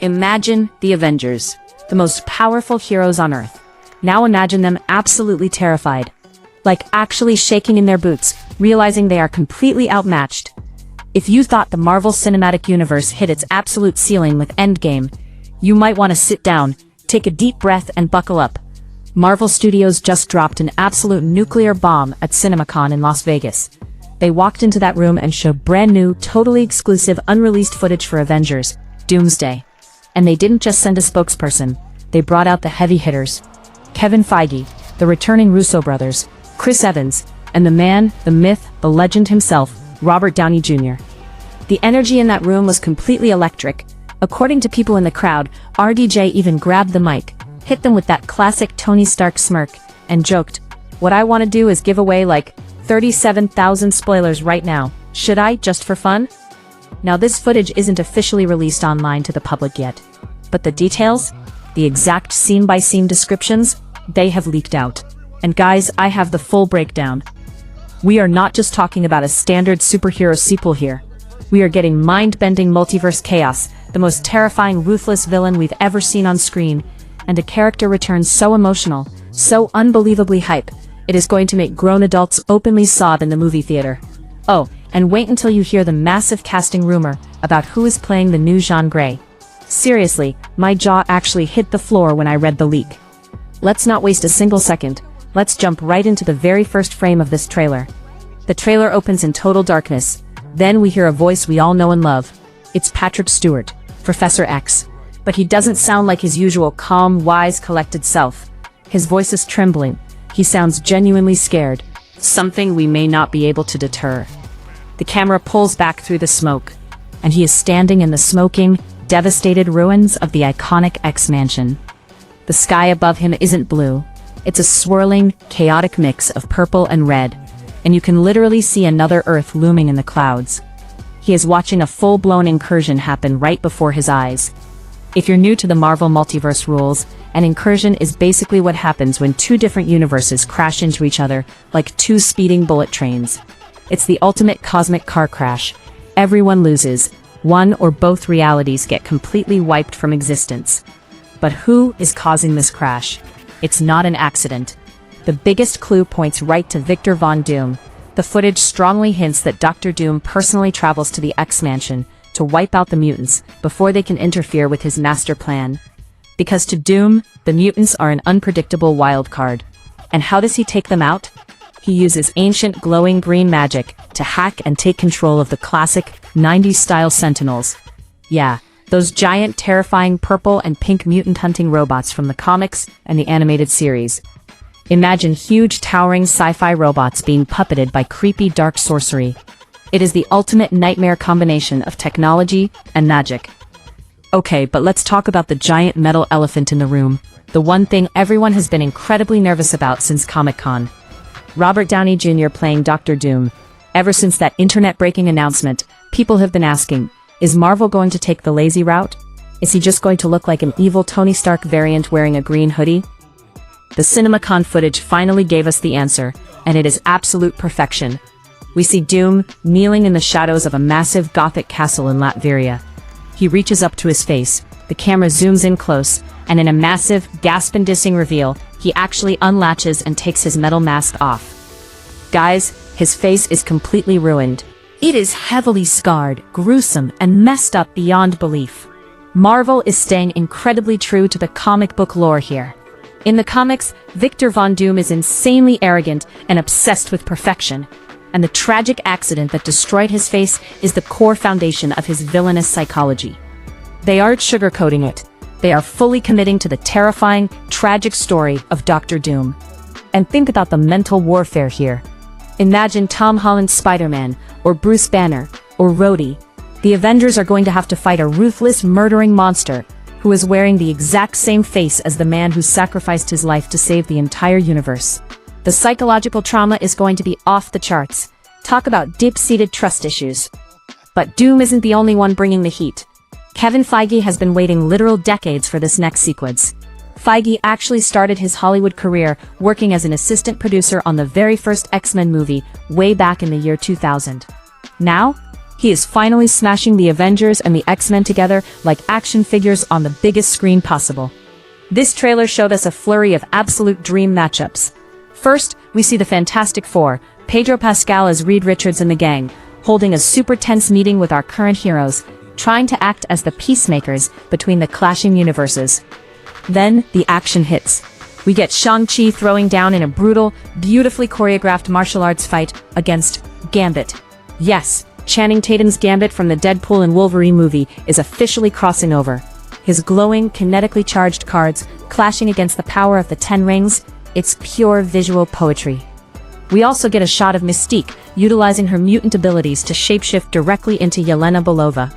Imagine the Avengers, the most powerful heroes on Earth. Now imagine them absolutely terrified. Like actually shaking in their boots, realizing they are completely outmatched. If you thought the Marvel Cinematic Universe hit its absolute ceiling with Endgame, you might want to sit down, take a deep breath and buckle up. Marvel Studios just dropped an absolute nuclear bomb at CinemaCon in Las Vegas. They walked into that room and showed brand new, totally exclusive, unreleased footage for Avengers Doomsday. And they didn't just send a spokesperson, they brought out the heavy hitters. Kevin Feige, the returning Russo brothers, Chris Evans, and the man, the myth, the legend himself, Robert Downey Jr. The energy in that room was completely electric. According to people in the crowd, RDJ even grabbed the mic, hit them with that classic Tony Stark smirk, and joked, "What I want to do is give away like 37,000 spoilers right now. Should I, just for fun?" Now this footage isn't officially released online to the public yet, but the details, the exact scene-by-scene descriptions, they have leaked out. And guys, I have the full breakdown. We are not just talking about a standard superhero sequel here. We are getting mind-bending multiverse chaos, the most terrifying, ruthless villain we've ever seen on screen, and a character returns so emotional, so unbelievably hype, it is going to make grown adults openly sob in the movie theater. Oh, and wait until you hear the massive casting rumor about who is playing the new Jean Grey. Seriously, my jaw actually hit the floor when I read the leak. Let's not waste a single second. Let's jump right into the very first frame of this trailer. The trailer opens in total darkness. Then we hear a voice we all know and love. It's Patrick Stewart, Professor X. But he doesn't sound like his usual calm, wise, collected self. His voice is trembling. He sounds genuinely scared. Something we may not be able to deter. The camera pulls back through the smoke, and he is standing in the smoking, devastated ruins of the iconic X Mansion. The sky above him isn't blue. It's a swirling, chaotic mix of purple and red, and you can literally see another Earth looming in the clouds. He is watching a full-blown incursion happen right before his eyes. If you're new to the Marvel multiverse rules, an incursion is basically what happens when two different universes crash into each other like two speeding bullet trains. It's the ultimate cosmic car crash. Everyone loses. One or both realities get completely wiped from existence. But who is causing this crash? It's not an accident. The biggest clue points right to Victor Von Doom. The footage strongly hints that Dr. Doom personally travels to the X Mansion to wipe out the mutants before they can interfere with his master plan. Because to Doom, the mutants are an unpredictable wild card. And how does he take them out? He uses ancient glowing green magic to hack and take control of the classic 90s-style Sentinels. Yeah, those giant, terrifying purple and pink mutant hunting robots from the comics and the animated series. Imagine huge, towering sci-fi robots being puppeted by creepy dark sorcery. It is the ultimate nightmare combination of technology and magic. Okay, but let's talk about the giant metal elephant in the room, the one thing everyone has been incredibly nervous about since Comic-Con. Robert Downey Jr. playing Dr. Doom. Ever since that internet-breaking announcement, people have been asking, is Marvel going to take the lazy route? Is he just going to look like an evil Tony Stark variant wearing a green hoodie? The CinemaCon footage finally gave us the answer, and it is absolute perfection. We see Doom kneeling in the shadows of a massive Gothic castle in Latveria. He reaches up to his face, the camera zooms in close, and in a massive, gasp-inducing reveal, he actually unlatches and takes his metal mask off. Guys, his face is completely ruined. It is heavily scarred, gruesome, and messed up beyond belief. Marvel is staying incredibly true to the comic book lore here. In the comics, Victor Von Doom is insanely arrogant and obsessed with perfection, and the tragic accident that destroyed his face is the core foundation of his villainous psychology. They aren't sugarcoating it. They are fully committing to the terrifying, tragic story of Dr. Doom. And think about the mental warfare here. Imagine Tom Holland's Spider-Man, or Bruce Banner, or Rhodey. The Avengers are going to have to fight a ruthless, murdering monster who is wearing the exact same face as the man who sacrificed his life to save the entire universe. The psychological trauma is going to be off the charts. Talk about deep-seated trust issues. But Doom isn't the only one bringing the heat. Kevin Feige has been waiting literal decades for this next sequence. Feige actually started his Hollywood career working as an assistant producer on the very first X-Men movie way back in the year 2000. Now, He is finally smashing the Avengers and the X-Men together like action figures on the biggest screen possible. This trailer showed us a flurry of absolute dream matchups. First, we see the Fantastic Four, Pedro Pascal as Reed Richards and the gang, holding a super tense meeting with our current heroes, trying to act as the peacemakers between the clashing universes. Then, the action hits. We get Shang-Chi throwing down in a brutal, beautifully choreographed martial arts fight against Gambit. Yes, Channing Tatum's Gambit from the Deadpool and Wolverine movie is officially crossing over. His glowing, kinetically charged cards clashing against the power of the Ten Rings, it's pure visual poetry. We also get a shot of Mystique, utilizing her mutant abilities to shapeshift directly into Yelena Belova.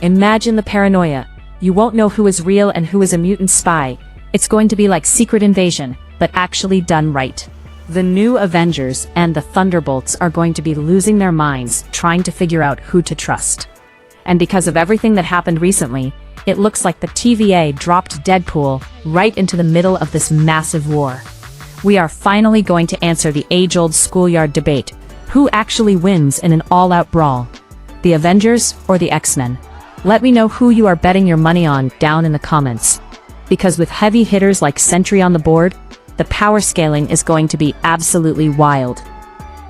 Imagine the paranoia. You won't know who is real and who is a mutant spy. It's going to be like Secret Invasion, but actually done right. The new Avengers and the Thunderbolts are going to be losing their minds trying to figure out who to trust. And because of everything that happened recently, it looks like the TVA dropped Deadpool right into the middle of this massive war. We are finally going to answer the age-old schoolyard debate. Who actually wins in an all-out brawl? The Avengers or the X-Men? Let me know who you are betting your money on down in the comments. Because with heavy hitters like Sentry on the board, the power scaling is going to be absolutely wild.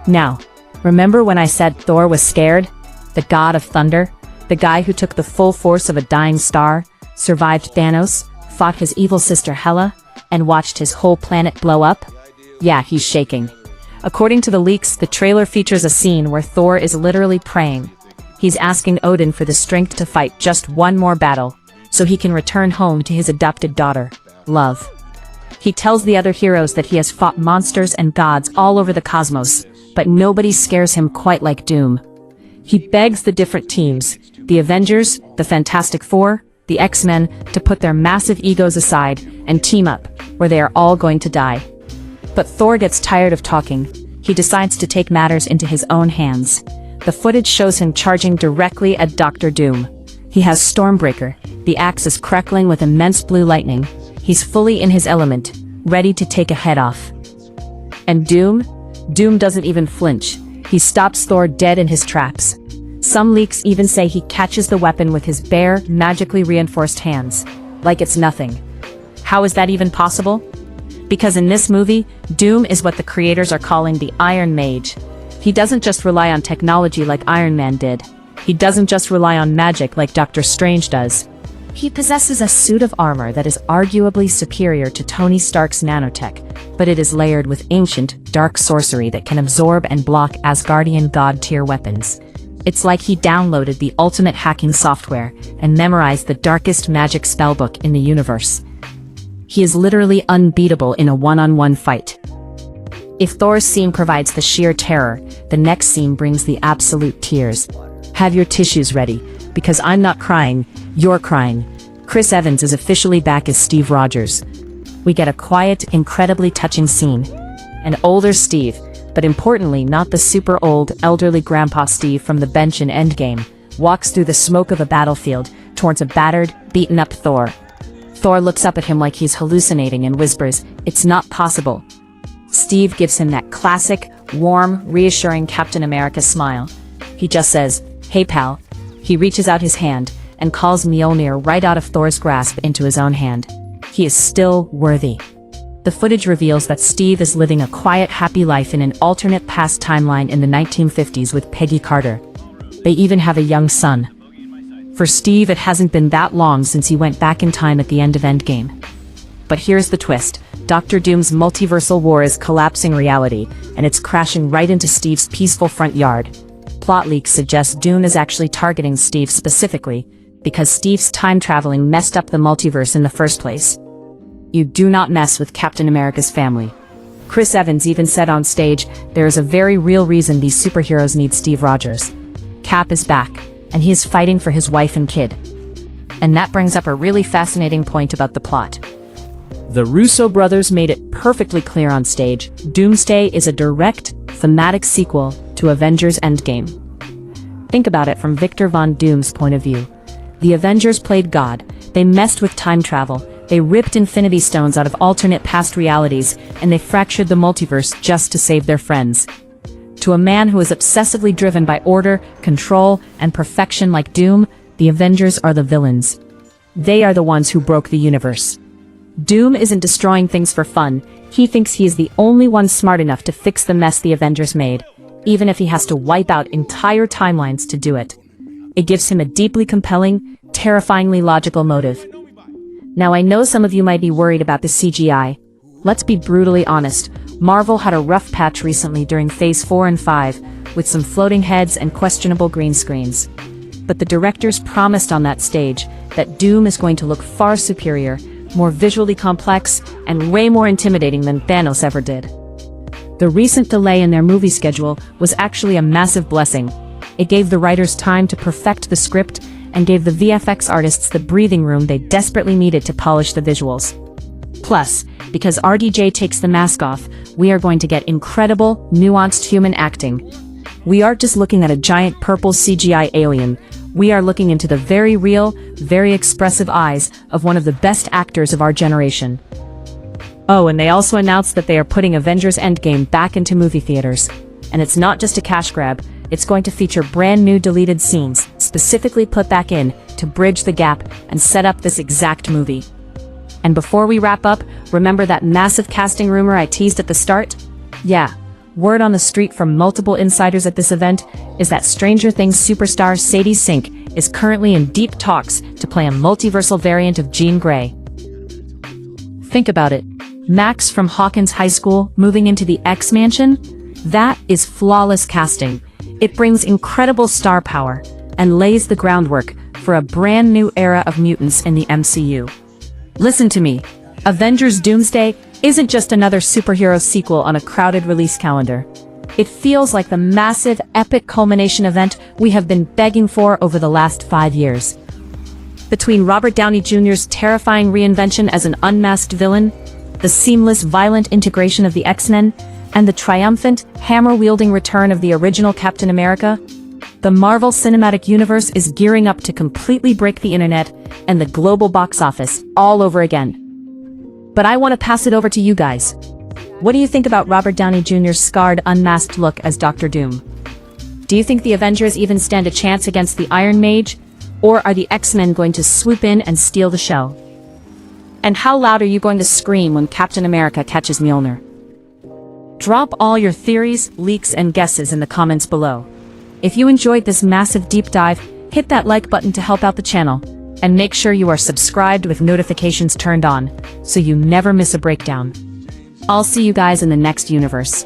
Now, remember when I said Thor was scared? The god of thunder? The guy who took the full force of a dying star, survived Thanos, fought his evil sister Hela, and watched his whole planet blow up? Yeah, he's shaking. According to the leaks, the trailer features a scene where Thor is literally praying. He's asking Odin for the strength to fight just one more battle, so he can return home to his adopted daughter, Love. He tells the other heroes that he has fought monsters and gods all over the cosmos, but nobody scares him quite like Doom. He begs the different teams, the Avengers, the Fantastic Four, the X-Men, to put their massive egos aside and team up, where they are all going to die. But Thor gets tired of talking. He decides to take matters into his own hands. The footage shows him charging directly at Dr. Doom. He has Stormbreaker. The axe is crackling with immense blue lightning. He's fully in his element, ready to take a head off. And Doom? Doom doesn't even flinch. He stops Thor dead in his tracks. Some leaks even say he catches the weapon with his bare, magically reinforced hands, like it's nothing. How is that even possible? Because in this movie, Doom is what the creators are calling the Iron Mage. He doesn't just rely on technology like Iron Man did. He doesn't just rely on magic like Doctor Strange does. He possesses a suit of armor that is arguably superior to Tony Stark's nanotech, but it is layered with ancient, dark sorcery that can absorb and block Asgardian god-tier weapons. It's like he downloaded the ultimate hacking software and memorized the darkest magic spellbook in the universe. He is literally unbeatable in a one-on-one fight. If Thor's scene provides the sheer terror, the next scene brings the absolute tears. Have your tissues ready, because I'm not crying, you're crying. Chris Evans is officially back as Steve Rogers. We get a quiet, incredibly touching scene. An older Steve, but importantly not the super old, elderly Grandpa Steve from the bench in Endgame, walks through the smoke of a battlefield towards a battered, beaten-up Thor. Thor looks up at him like he's hallucinating and whispers, "It's not possible." Steve gives him that classic, warm, reassuring Captain America smile. He just says, "Hey pal." He reaches out his hand and calls Mjolnir right out of Thor's grasp into his own hand. He is still worthy. The footage reveals that Steve is living a quiet, happy life in an alternate past timeline in the 1950s with Peggy Carter. They even have a young son. For Steve, it hasn't been that long since he went back in time at the end of Endgame. But here's the twist. Dr. Doom's multiversal war is collapsing reality, and it's crashing right into Steve's peaceful front yard. Plot leaks suggest Doom is actually targeting Steve specifically, because Steve's time traveling messed up the multiverse in the first place. You do not mess with Captain America's family. Chris Evans even said on stage, there is a very real reason these superheroes need Steve Rogers. Cap is back, and he is fighting for his wife and kid. And that brings up a really fascinating point about the plot. The Russo brothers made it perfectly clear on stage, Doomsday is a direct, thematic sequel to Avengers Endgame. Think about it from Victor Von Doom's point of view. The Avengers played God, they messed with time travel, they ripped Infinity Stones out of alternate past realities, and they fractured the multiverse just to save their friends. To a man who is obsessively driven by order, control, and perfection like Doom, the Avengers are the villains. They are the ones who broke the universe. Doom isn't destroying things for fun. He thinks he is the only one smart enough to fix the mess the Avengers made, even if he has to wipe out entire timelines to do it. It gives him a deeply compelling, terrifyingly logical motive. Now, I know some of you might be worried about the CGI. Let's be brutally honest. Marvel had a rough patch recently during Phase 4 and 5, with some floating heads and questionable green screens. But the directors promised on that stage that Doom is going to look far superior, more visually complex, and way more intimidating than Thanos ever did. The recent delay in their movie schedule was actually a massive blessing. It gave the writers time to perfect the script and gave the VFX artists the breathing room they desperately needed to polish the visuals. Plus, because RDJ takes the mask off, we are going to get incredible, nuanced human acting. We aren't just looking at a giant purple CGI alien. We are looking into the very real, very expressive eyes of one of the best actors of our generation. Oh, and they also announced that they are putting Avengers Endgame back into movie theaters. And it's not just a cash grab, it's going to feature brand new deleted scenes, specifically put back in to bridge the gap and set up this exact movie. And before we wrap up, remember that massive casting rumor I teased at the start? Yeah. Word on the street from multiple insiders at this event is that Stranger Things superstar Sadie Sink is currently in deep talks to play a multiversal variant of Jean Grey. Think about it. Max from Hawkins High School moving into the X-Mansion? That is flawless casting. It brings incredible star power and lays the groundwork for a brand new era of mutants in the MCU. Listen to me. Avengers Doomsday isn't just another superhero sequel on a crowded release calendar. It feels like the massive, epic culmination event we have been begging for over the last 5 years. Between Robert Downey Jr.'s terrifying reinvention as an unmasked villain, the seamless, violent integration of the X-Men, and the triumphant, hammer-wielding return of the original Captain America, the Marvel Cinematic Universe is gearing up to completely break the internet and the global box office all over again. But I want to pass it over to you guys. What do you think about Robert Downey Jr.'s scarred, unmasked look as Dr. Doom? Do you think the Avengers even stand a chance against the Iron Mage? Or are the X-Men going to swoop in and steal the show? And how loud are you going to scream when Captain America catches Mjolnir? Drop all your theories, leaks, and guesses in the comments below. If you enjoyed this massive deep dive, hit that like button to help out the channel. And make sure you are subscribed with notifications turned on, so you never miss a breakdown. I'll see you guys in the next universe.